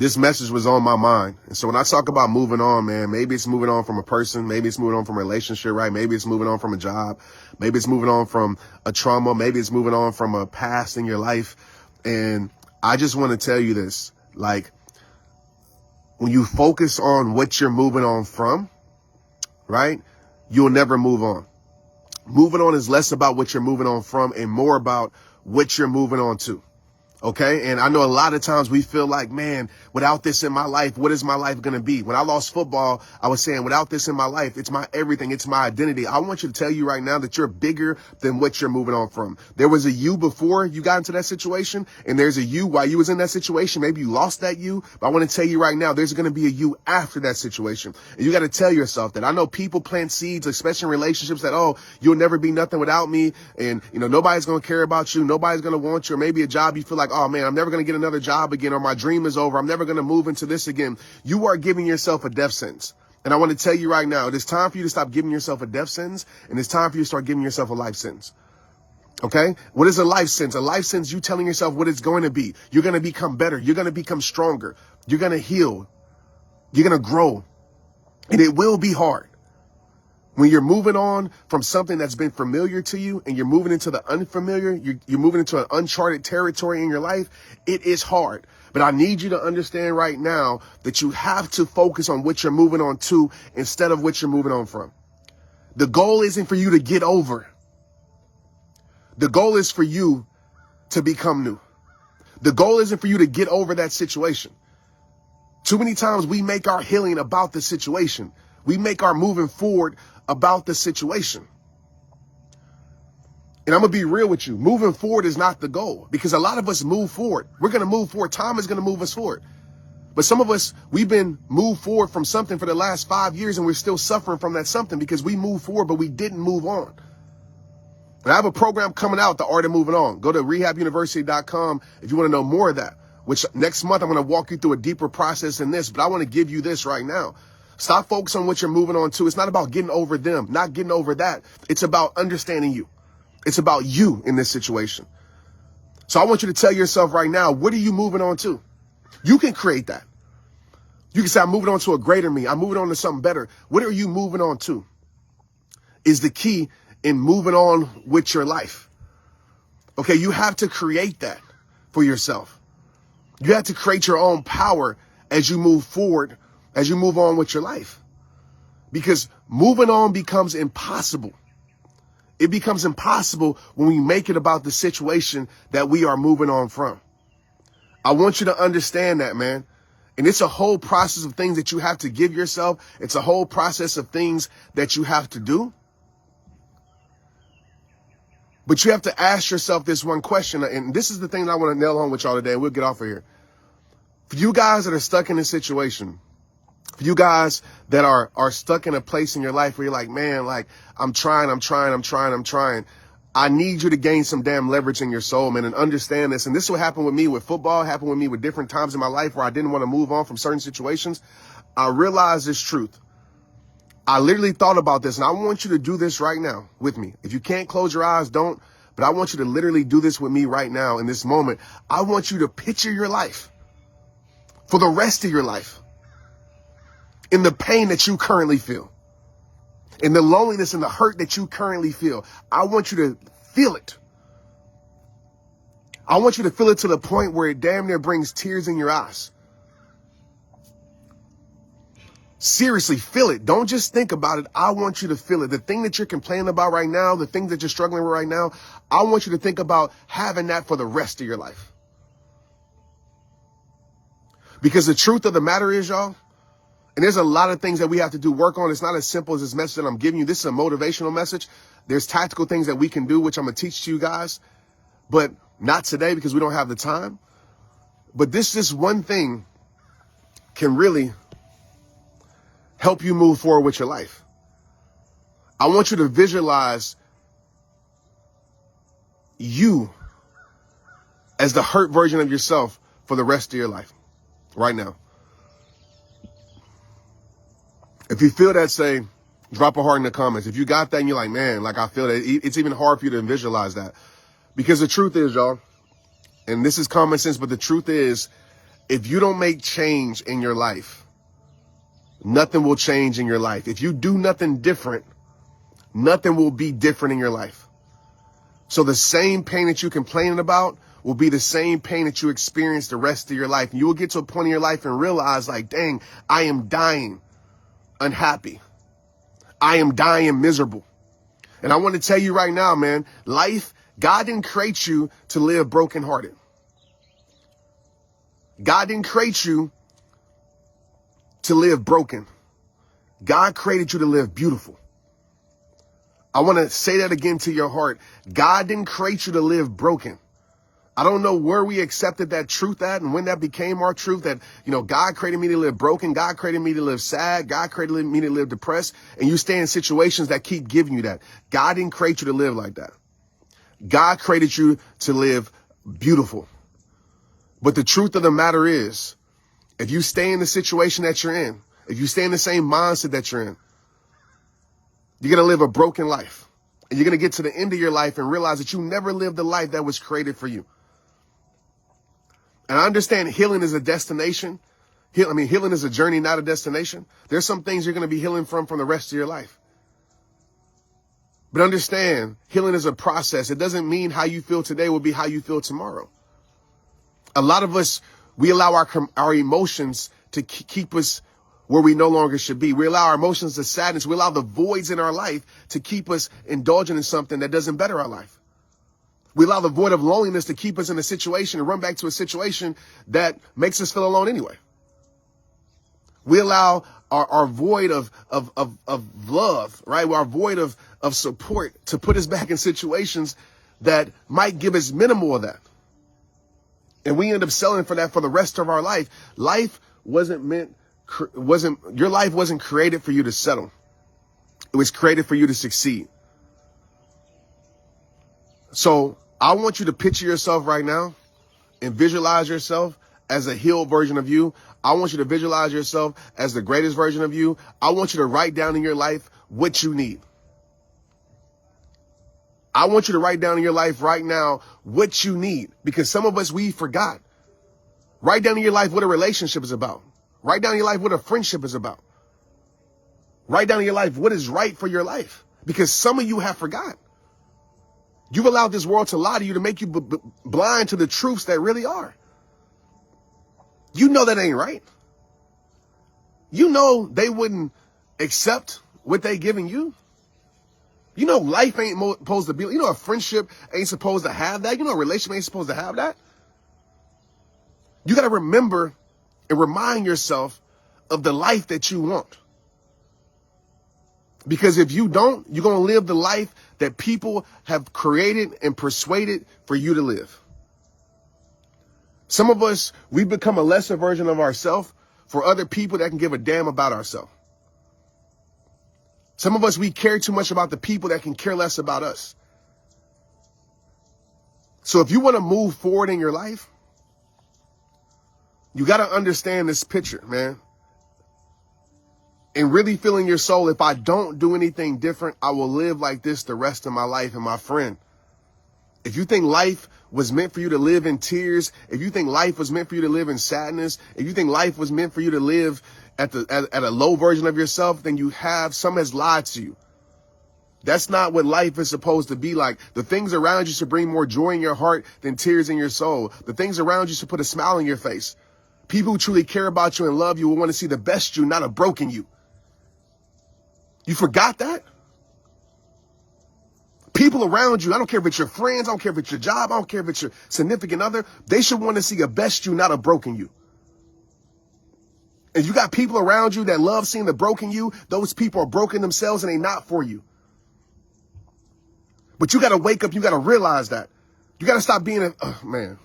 this message was on my mind. And so when I talk about moving on, man, maybe it's moving on from a person, maybe it's moving on from a relationship, right? Maybe it's moving on from a job, maybe it's moving on from a trauma, maybe it's moving on from a past in your life. And I just want to tell you this, like, when you focus on what you're moving on from, right, you'll never move on. Moving on is less about what you're moving on from and more about what you're moving on to. Okay. And I know a lot of times we feel like, man, without this in my life, what is my life going to be? When I lost football, I was saying, without this in my life, it's my everything. It's my identity. I want you to tell you right now that you're bigger than what you're moving on from. There was a you before you got into that situation, and there's a you while you was in that situation. Maybe you lost that you, but I want to tell you right now, there's going to be a you after that situation. And you got to tell yourself that. I know people plant seeds, especially in relationships, that, oh, you'll never be nothing without me. And, nobody's going to care about you. Nobody's going to want you. Or maybe a job you feel like, oh man, I'm never going to get another job again, or my dream is over. I'm never going to move into this again. You are giving yourself a death sentence. And I want to tell you right now, it is time for you to stop giving yourself a death sentence, and it's time for you to start giving yourself a life sentence. Okay? What is a life sentence? A life sentence, you telling yourself what it's going to be. You're going to become better. You're going to become stronger. You're going to heal. You're going to grow. And it will be hard. When you're moving on from something that's been familiar to you and you're moving into the unfamiliar, you're moving into an uncharted territory in your life, it is hard. But I need you to understand right now that you have to focus on what you're moving on to instead of what you're moving on from. The goal isn't for you to get over. The goal is for you to become new. The goal isn't for you to get over that situation. Too many times we make our healing about the situation. We make our moving forward about the situation. And I'm going to be real with you. Moving forward is not the goal, because a lot of us move forward. We're going to move forward. Time is going to move us forward. But some of us, we've been moved forward from something for the last 5 years, and we're still suffering from that something because we moved forward, but we didn't move on. And I have a program coming out, The Art of Moving On. Go to rehabuniversity.com if you want to know more of that, which next month I'm going to walk you through a deeper process in this, but I want to give you this right now. Stop focusing on what you're moving on to. It's not about getting over them, not getting over that. It's about understanding you. It's about you in this situation. So I want you to tell yourself right now, what are you moving on to? You can create that. You can say, I'm moving on to a greater me. I'm moving on to something better. What are you moving on to? Is the key in moving on with your life. Okay, you have to create that for yourself. You have to create your own power as you move forward, as you move on with your life. Because moving on becomes impossible. It becomes impossible when we make it about the situation that we are moving on from. I want you to understand that, man. And it's a whole process of things that you have to give yourself. It's a whole process of things that you have to do. But you have to ask yourself this one question. And this is the thing that I want to nail on with y'all today. We'll get off of here. For you guys that are stuck in this situation, for you guys that are stuck in a place in your life where you're like, man, like I'm trying. I need you to gain some damn leverage in your soul, man, and understand this. And this is what happened with me with football, happened with me with different times in my life where I didn't want to move on from certain situations. I realized this truth. I literally thought about this, and I want you to do this right now with me. If you can't close your eyes, don't. But I want you to literally do this with me right now in this moment. I want you to picture your life for the rest of your life in the pain that you currently feel, in the loneliness and the hurt that you currently feel. I want you to feel it. I want you to feel it to the point where it damn near brings tears in your eyes. Seriously, feel it. Don't just think about it. I want you to feel it. The thing that you're complaining about right now, the thing that you're struggling with right now, I want you to think about having that for the rest of your life. Because the truth of the matter is, y'all, and there's a lot of things that we have to do work on. It's not as simple as this message that I'm giving you. This is a motivational message. There's tactical things that we can do, which I'm going to teach to you guys, but not today because we don't have the time. But this one thing can really help you move forward with your life. I want you to visualize you as the hurt version of yourself for the rest of your life right now. If you feel that, say, drop a heart in the comments. If you got that and you're like, man, like I feel that, it's even hard for you to visualize that. Because the truth is, y'all, and this is common sense, but the truth is If you don't make change in your life, nothing will change in your life. If you do nothing different, nothing will be different in your life. So the same pain that you're complaining about will be the same pain that you experience the rest of your life. And you will get to a point in your life and realize, like, dang, I am dying unhappy. I am dying miserable. And I want to tell you right now, man, life, God didn't create you to live brokenhearted. God didn't create you to live broken. God created you to live beautiful. I want to say that again to your heart. God didn't create you to live broken. I don't know where we accepted that truth at and when that became our truth, that, you know, God created me to live broken. God created me to live sad. God created me to live depressed. And you stay in situations that keep giving you that. God didn't create you to live like that. God created you to live beautiful. But the truth of the matter is, if you stay in the situation that you're in, if you stay in the same mindset that you're in, you're going to live a broken life. And you're going to get to the end of your life and realize that you never lived the life that was created for you. And I understand healing is a destination. Healing is a journey, not a destination. There's some things you're going to be healing from the rest of your life. But understand, healing is a process. It doesn't mean how you feel today will be how you feel tomorrow. A lot of us, we allow our emotions to keep us where we no longer should be. We allow our emotions to sadness. We allow the voids in our life to keep us indulging in something that doesn't better our life. We allow the void of loneliness to keep us in a situation and run back to a situation that makes us feel alone anyway. We allow our void of love, right? Our void of support to put us back in situations that might give us minimal of that. And we end up selling for that for the rest of our life. Your life wasn't created for you to settle. It was created for you to succeed. So I want you to picture yourself right now and visualize yourself as a healed version of you. I want you to visualize yourself as the greatest version of you. I want you to write down in your life what you need. I want you to write down in your life right now what you need, because some of us, we forgot. Write down in your life what a relationship is about. Write down in your life what a friendship is about. Write down in your life what is right for your life, because some of you have forgot. You've allowed this world to lie to you, to make you blind to the truths that really are. You know that ain't right. You know they wouldn't accept what they giving you. You know life ain't supposed to be, you know a friendship ain't supposed to have that. You know a relationship ain't supposed to have that. You got to remember and remind yourself of the life that you want. Because if you don't, you're going to live the life that people have created and persuaded for you to live. Some of us, we become a lesser version of ourselves for other people that can give a damn about ourselves. Some of us, we care too much about the people that can care less about us. So if you want to move forward in your life, you got to understand this picture, man. And really feel in your soul, if I don't do anything different, I will live like this the rest of my life. And my friend, if you think life was meant for you to live in tears, if you think life was meant for you to live in sadness, if you think life was meant for you to live at a low version of yourself, then someone has lied to you. That's not what life is supposed to be like. The things around you should bring more joy in your heart than tears in your soul. The things around you should put a smile on your face. People who truly care about you and love you will want to see the best you, not a broken you. You forgot that? People around you, I don't care if it's your friends, I don't care if it's your job, I don't care if it's your significant other, they should want to see a best you, not a broken you. If you got people around you that love seeing the broken you, those people are broken themselves and they not for you. But you got to wake up, you got to realize that. You got to stop being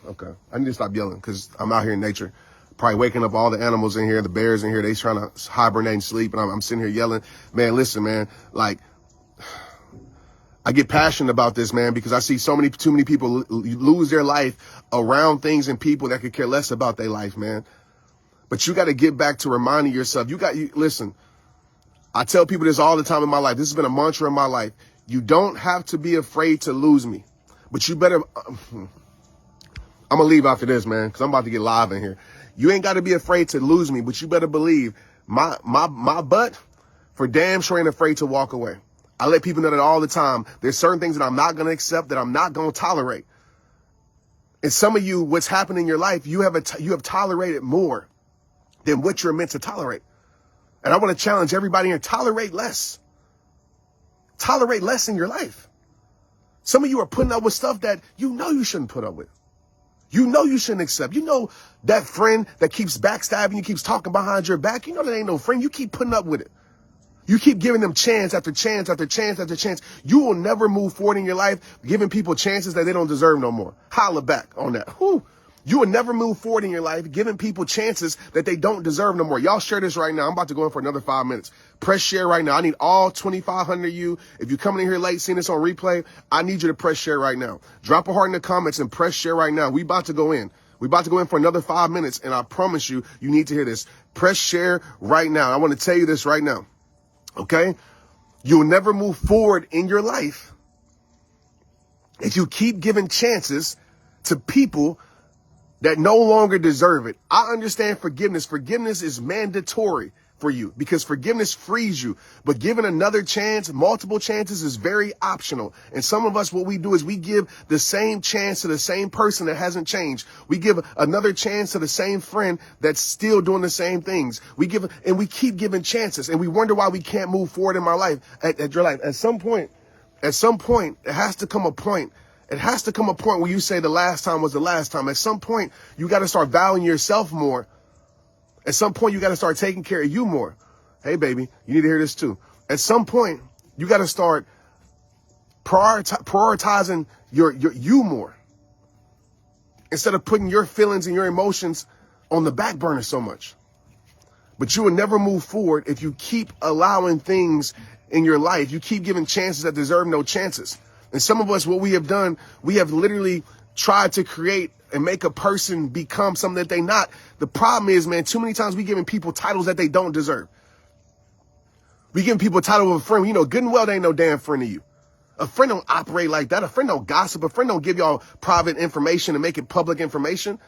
okay. I need to stop yelling because I'm out here in nature. Probably waking up all the animals in here, the bears in here, they trying to hibernate and sleep, and I'm sitting here yelling. Man, listen, man, like, I get passionate about this, man, because I see too many people lose their life around things and people that could care less about their life, man. But you got to get back to reminding yourself. Listen, I tell people this all the time in my life. This has been a mantra in my life. You don't have to be afraid to lose me, but you better, I'm going to leave after this, man, because I'm about to get live in here. You ain't got to be afraid to lose me, but you better believe my butt for damn sure ain't afraid to walk away. I let people know that all the time. There's certain things that I'm not going to accept, that I'm not going to tolerate. And some of you, what's happened in your life, you have tolerated more than what you're meant to tolerate. And I want to challenge everybody here, tolerate less. Tolerate less in your life. Some of you are putting up with stuff that you know you shouldn't put up with. You know you shouldn't accept. You know that friend that keeps backstabbing you, keeps talking behind your back. You know that ain't no friend. You keep putting up with it. You keep giving them chance after chance after chance after chance. You will never move forward in your life giving people chances that they don't deserve no more. Holla back on that. Whew. You will never move forward in your life giving people chances that they don't deserve no more. Y'all share this right now. I'm about to go in for another 5 minutes. Press share right now. I need all 2,500 of you. If you're coming in here late, seeing this on replay, I need you to press share right now. Drop a heart in the comments and press share right now. We about to go in. We about to go in for another 5 minutes, and I promise you, you need to hear this. Press share right now. I want to tell you this right now. Okay? You'll never move forward in your life if you keep giving chances to people that no longer deserve it. I understand forgiveness. Forgiveness is mandatory for you because forgiveness frees you. But giving another chance, multiple chances, is very optional. And some of us, what we do is we give the same chance to the same person that hasn't changed. We give another chance to the same friend that's still doing the same things. We keep giving chances, and we wonder why we can't move forward in my life, at your life. At some point, it has to come a point. It has to come a point where you say the last time was the last time. At some point, you got to start valuing yourself more. At some point, you got to start taking care of you more. Hey, baby, you need to hear this too. At some point, you got to start prioritizing you more instead of putting your feelings and your emotions on the back burner so much. But you will never move forward if you keep allowing things in your life. You keep giving chances that deserve no chances. And some of us, what we have done, we have literally tried to create and make a person become something that they're not. The problem is, man, too many times we giving people titles that they don't deserve. We giving people a title of a friend. You know, good and well, they ain't no damn friend of you. A friend don't operate like that. A friend don't gossip. A friend don't give y'all private information and make it public information.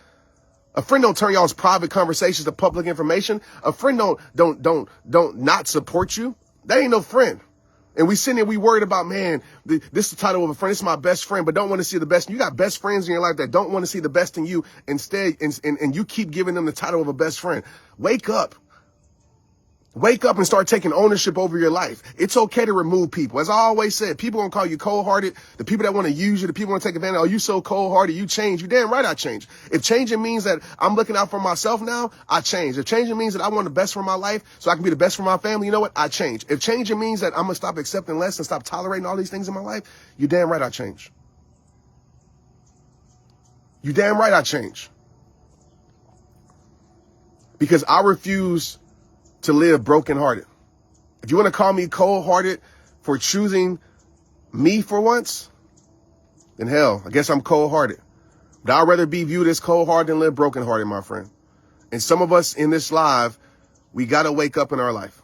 A friend don't turn y'all's private conversations to public information. A friend don't not support you. That ain't no friend. And we sitting there, we worried about, man, this is the title of a friend. This is my best friend, but don't want to see the best. You got best friends in your life that don't want to see the best in you instead, and you keep giving them the title of a best friend. Wake up. Wake up and start taking ownership over your life. It's okay to remove people. As I always said, people gonna call you cold-hearted. The people that want to use you, the people want to take advantage. Oh, you so cold-hearted, you change. You damn right I change. If changing means that I'm looking out for myself now, I change. If changing means that I want the best for my life so I can be the best for my family, you know what? I change. If changing means that I'm gonna stop accepting less and stop tolerating all these things in my life, you damn right I change. You damn right I change. Because I refuse to live brokenhearted. If you want to call me cold-hearted for choosing me for once, then hell, I guess I'm cold-hearted. But I'd rather be viewed as cold-hearted than live brokenhearted, my friend. And some of us in this live, we got to wake up in our life.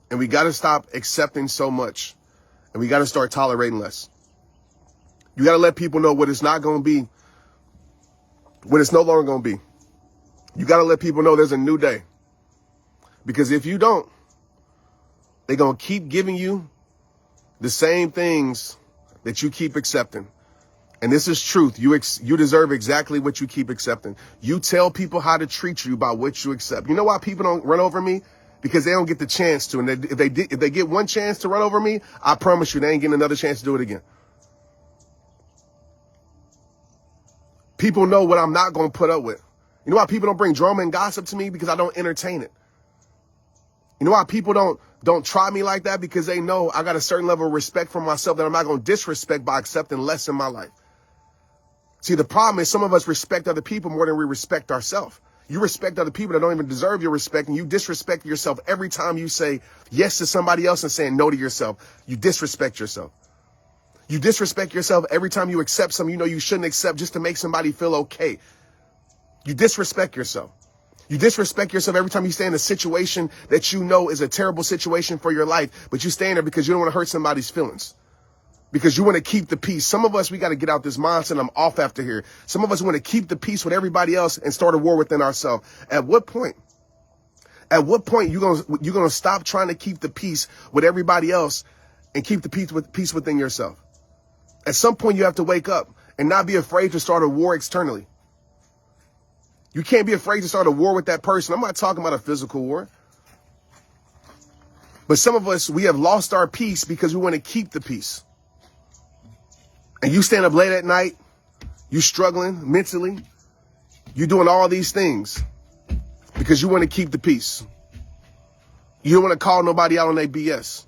And we got to stop accepting so much. And we got to start tolerating less. You got to let people know what it's not going to be, what it's no longer going to be. You got to let people know there's a new day. Because if you don't, they're going to keep giving you the same things that you keep accepting. And this is truth. You deserve exactly what you keep accepting. You tell people how to treat you by what you accept. You know why people don't run over me? Because they don't get the chance to. And if they get one chance to run over me, I promise you they ain't getting another chance to do it again. People know what I'm not going to put up with. You know why people don't bring drama and gossip to me? Because I don't entertain it. You know why people don't try me like that? Because they know I got a certain level of respect for myself that I'm not going to disrespect by accepting less in my life. See, the problem is some of us respect other people more than we respect ourselves. You respect other people that don't even deserve your respect, and you disrespect yourself every time you say yes to somebody else and saying no to yourself. You disrespect yourself. You disrespect yourself every time you accept something you know you shouldn't accept just to make somebody feel okay. You disrespect yourself. You disrespect yourself every time you stay in a situation that you know is a terrible situation for your life, but you stay in there because you don't want to hurt somebody's feelings. because you want to keep the peace. Some of us, we got to get out this mindset. I'm off after here. Some of us want to keep the peace with everybody else and start a war within ourselves. At what point? At what point you gonna stop trying to keep the peace with everybody else and keep the peace within yourself? At some point, you have to wake up and not be afraid to start a war externally. You can't be afraid to start a war with that person. I'm not talking about a physical war. But some of us, we have lost our peace because we want to keep the peace. And you stand up late at night, you struggling mentally, you doing all these things because you want to keep the peace. You don't want to call nobody out on their BS.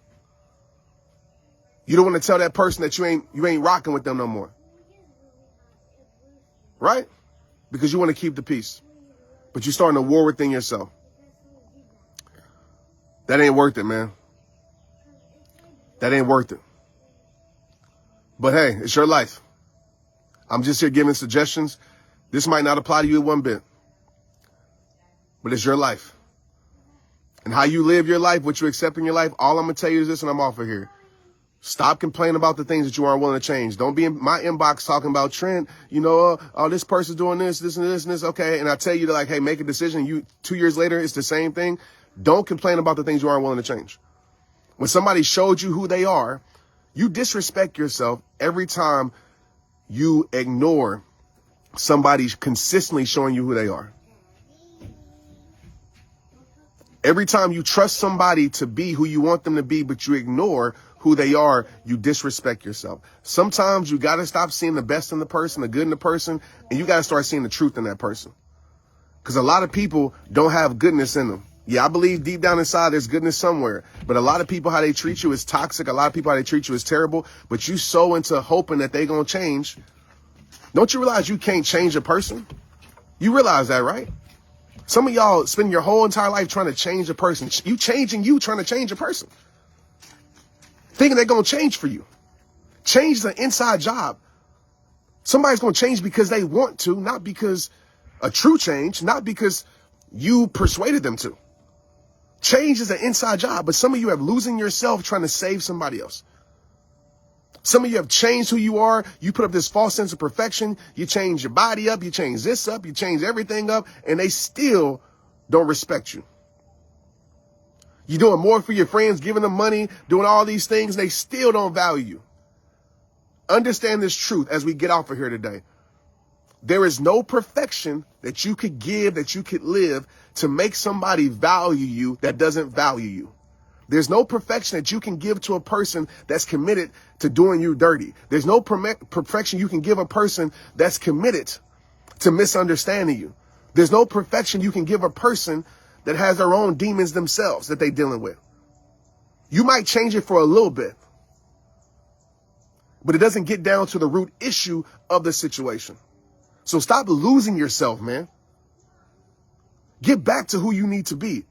You don't want to tell that person that you ain't rocking with them no more. Right? Because you want to keep the peace. But you're starting a war within yourself. That ain't worth it, man. That ain't worth it. But hey, it's your life. I'm just here giving suggestions. This might not apply to you one bit. But it's your life. And how you live your life, what you accept in your life, all I'm going to tell you is this, and I'm off of here. Stop complaining about the things that you aren't willing to change. Don't be in my inbox talking about Trent, oh, this person's doing this and this. Okay. And I tell you to hey, make a decision. 2 years later, it's the same thing. Don't complain about the things you aren't willing to change. When somebody showed you who they are, you disrespect yourself every time you ignore somebody consistently showing you who they are. Every time you trust somebody to be who you want them to be, but you ignore who they are, you disrespect yourself. Sometimes you got to stop seeing the best in the person, the good in the person, and you got to start seeing the truth in that person. Because a lot of people don't have goodness in them. Yeah, I believe deep down inside there's goodness somewhere. But a lot of people, how they treat you is toxic. A lot of people, how they treat you is terrible. But you so into hoping that they going to change. Don't you realize you can't change a person? You realize that, right? Some of y'all spend your whole entire life trying to change a person. You trying to change a person. Thinking they're going to change for you. Change is an inside job. Somebody's going to change because they want to, not because a true change, not because you persuaded them to. Change is an inside job, but some of you have losing yourself trying to save somebody else. Some of you have changed who you are. You put up this false sense of perfection. You change your body up. You change this up. You change everything up, and they still don't respect you. You're doing more for your friends, giving them money, doing all these things. They still don't value you. Understand this truth as we get off of here today. There is no perfection that you could give, that you could live to make somebody value you that doesn't value you. There's no perfection that you can give to a person that's committed to doing you dirty. There's no perfection you can give a person that's committed to misunderstanding you. There's no perfection you can give a person that has their own demons themselves that they're dealing with. You might change it for a little bit, but it doesn't get down to the root issue of the situation. So stop losing yourself, man. Get back to who you need to be.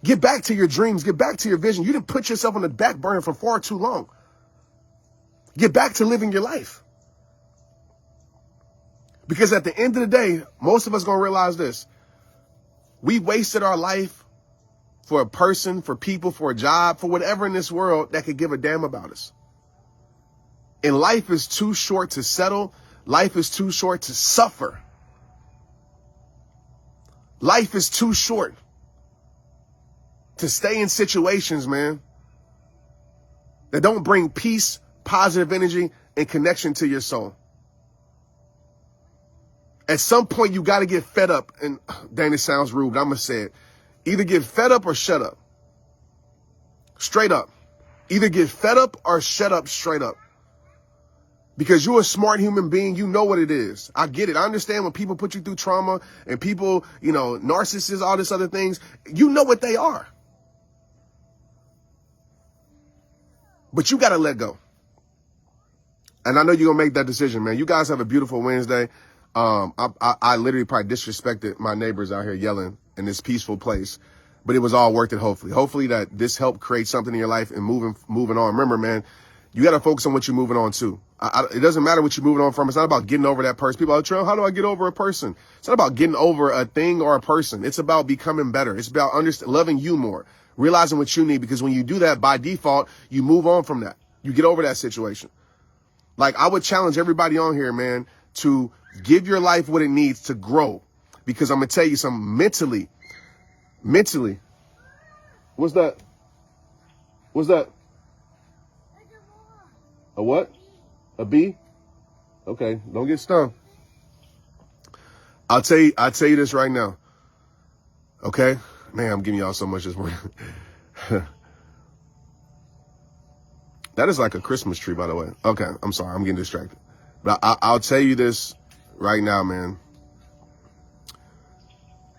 Get back to your dreams. Get back to your vision. You didn't put yourself on the back burner for far too long. Get back to living your life. Because at the end of the day, most of us going to realize this. We wasted our life for a person, for people, for a job, for whatever in this world that could give a damn about us. And life is too short to settle. Life is too short to suffer. Life is too short to stay in situations, man, that don't bring peace, positive energy, and connection to your soul. At some point, you got to get fed up. And dang, it sounds rude, but I'm going to say it. Either get fed up or shut up. Straight up. Either get fed up or shut up straight up. Because you're a smart human being, you know what it is. I get it. I understand when people put you through trauma and people, narcissists, all this other things. You know what they are. But you got to let go. And I know you're going to make that decision, man. You guys have a beautiful Wednesday. I literally probably disrespected my neighbors out here yelling in this peaceful place, but it was all worth it. Hopefully that this helped create something in your life and moving on. Remember, man, you got to focus on what you're moving on to. It doesn't matter what you're moving on from. It's not about getting over that person. People are like, Trent, how do I get over a person? It's not about getting over a thing or a person. It's about becoming better. It's about loving you more, realizing what you need, because when you do that, by default, you move on from that. You get over that situation. Like, I would challenge everybody on here, man, to give your life what it needs to grow. Because I'm going to tell you something, mentally. What's that? What's that? A what? A bee? Okay, don't get stung. I'll tell you this right now. Okay? Man, I'm giving y'all so much this morning. That is like a Christmas tree, by the way. Okay, I'm sorry, I'm getting distracted. But I'll tell you this right now, man.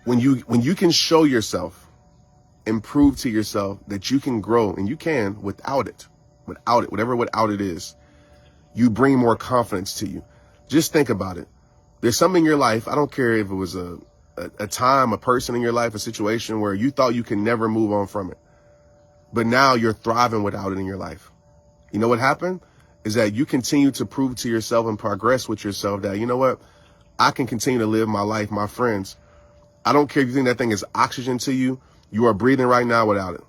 When you can show yourself and prove to yourself that you can grow, and you can without it, whatever without it is, you bring more confidence to you. Just think about it. There's something in your life, I don't care if it was a time, a person in your life, a situation where you thought you can never move on from it. But now you're thriving without it in your life. You know what happened? Is that you continue to prove to yourself and progress with yourself that, you know what? I can continue to live my life, my friends. I don't care if you think that thing is oxygen to you. You are breathing right now without it.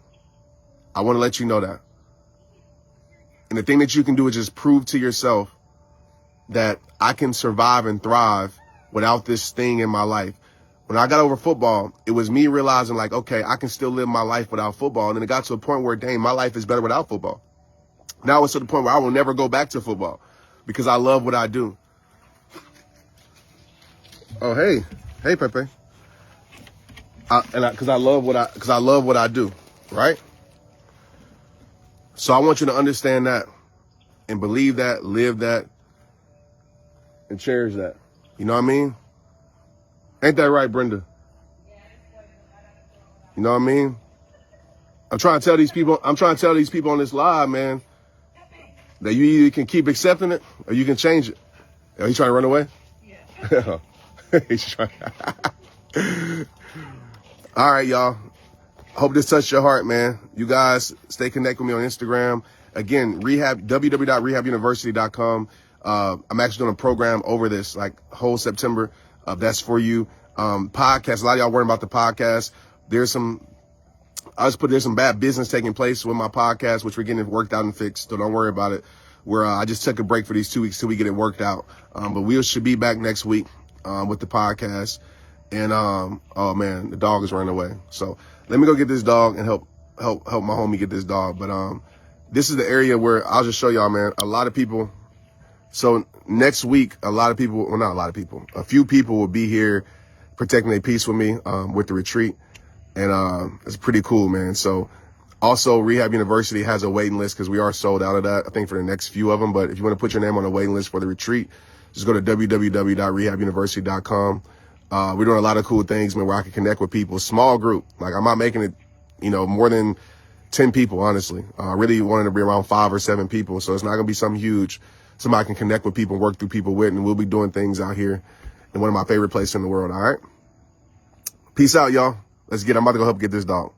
I want to let you know that. And the thing that you can do is just prove to yourself that I can survive and thrive without this thing in my life. When I got over football, it was me realizing, like, okay, I can still live my life without football. And then it got to a point where, dang, my life is better without football. Now it's to the point where I will never go back to football because I love what I do. Oh, hey, Pepe. Because I love what I do, right? So I want you to understand that and believe that, live that, and cherish that. You know what I mean? Ain't that right, Brenda? You know what I mean? I'm trying to tell these people on this live, man, that you either can keep accepting it or you can change it. Are you trying to run away? Yeah. He's trying. All right, y'all. Hope this touched your heart, man. You guys stay connected with me on Instagram. Again, www.rehabuniversity.com. I'm actually doing a program over this, like, whole September. That's for you. Podcast. A lot of y'all worrying about the podcast. There's some bad business taking place with my podcast, which we're getting it worked out and fixed. So don't worry about it. I just took a break for these 2 weeks till we get it worked out. But we should be back next week, with the podcast. And, oh man, the dog is running away. So let me go get this dog and help my homie get this dog. But, this is the area where I'll just show y'all, man, a lot of people. So next week, a few people will be here protecting their peace with me, with the retreat. And, it's pretty cool, man. So also Rehab University has a waiting list because we are sold out of that, I think, for the next few of them. But if you want to put your name on the waiting list for the retreat, just go to www.rehabuniversity.com. We're doing a lot of cool things, man, where I can connect with people. Small group. Like, I'm not making it, more than 10 people, honestly. I really wanted to be around 5 or 7 people. So it's not going to be something huge. Somebody can connect with people, work through people with, and we'll be doing things out here in one of my favorite places in the world. All right. Peace out, y'all. I'm about to go help get this dog.